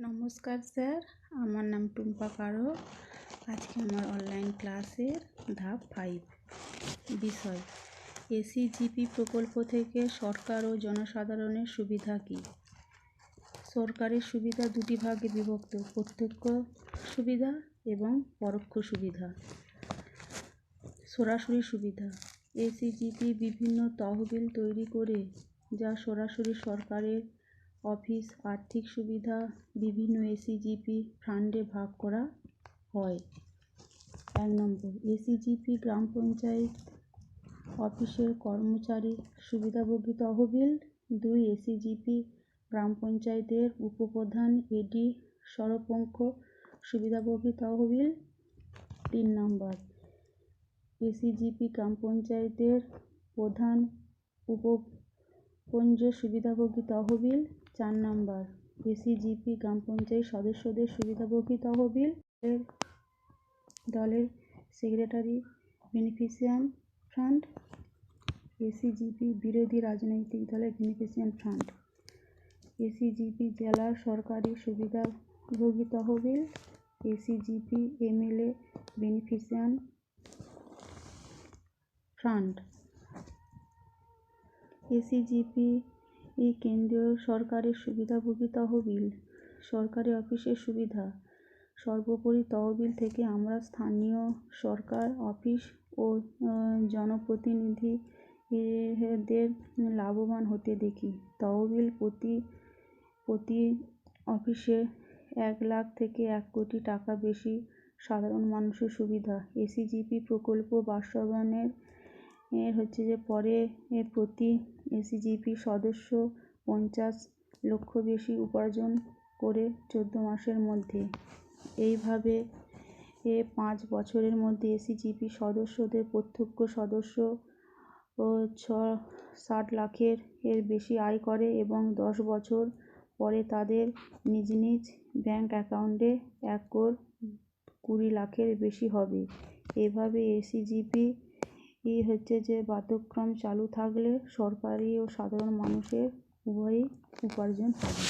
নমস্কার স্যার, আমার নাম টুম্পা কারো। আজকে আমার অনলাইন ক্লাসের ধাপ 5 বিষয় এসিজিপি প্রকল্প থেকে সরকার ও জনসাধারণের সুবিধা কী। সরকারের সুবিধা দুটি ভাগে বিভক্ত: প্রত্যক্ষ সুবিধা এবং পরোক্ষ সুবিধা। সরাসরি সুবিধা: এসিজিপি বিভিন্ন তহবিল তৈরি করে যা সরাসরি সরকারের অফিস আর্থিক সুবিধা বিভিন্ন এসিজিপি ফান্ডে ভাগ করা হয়। 1 নম্বর, এসিজিপি গ্রাম পঞ্চায়েত অফিসের কর্মচারী সুবিধাভোগী তহবিল। 2, এসিজিপি গ্রাম পঞ্চায়েতের উপপ্রধান এডি সরপঞ্চ সুবিধাভোগী তহবিল। 3 নম্বর, এসিজিপি গ্রাম পঞ্চায়েতের প্রধান উপপঞ্চ সুবিধাভোগী তহবিল। 4 নম্বর, এসিজিপি গ্রাম পঞ্চায়েত সদস্যদের সুবিধাভোগী তহবিল। দলের সেক্রেটারি বেনিফিশিয়ারি ফান্ড। এসিজিপি বিরোধী রাজনৈতিক দলের বেনিফিশিয়ারি ফান্ড। এসিজিপি জেলার সরকারি সুবিধাভোগী তহবিল। এসিজিপি এমএলএ বেনিফিশিয়ারি ফান্ড। এসিজিপি কেন্দ্রীয় সরকারের সুবিধাভোগী তহবিল। সরকারি অফিসের সুবিধা: সর্বোপরি তহবিল থেকে আমরা স্থানীয় সরকার অফিস ও জনপ্রতিনিধিদের লাভবান হতে দেখি। তহবিল প্রতি অফিসে 1 লাখ থেকে 1 কোটি টাকা বেশি সাধারণ মানুষের সুবিধা। এসিজিপি প্রকল্প বাস্তবায়নের পরে প্রতি এসিজিপি সদস্য 50 লক্ষ বেশি উপার্জন করে 14 মাসের মধ্যে। এইভাবে 5 বছরের মধ্যে এসিজিপি সদস্যদের প্রত্যক্ষ সদস্য 60 লাখের বেশি আয় করে এবং 10 বছর পরে তাদের নিজ নিজ ব্যাংক অ্যাকাউন্টে 1 কোটি 20 লাখের বেশি হবে। এভাবে এসিজিপি বাধ্যক্রম চালু থাকলে সরকারি ও সাধারণ মানুষের উভয়ই উপার্জন হবে।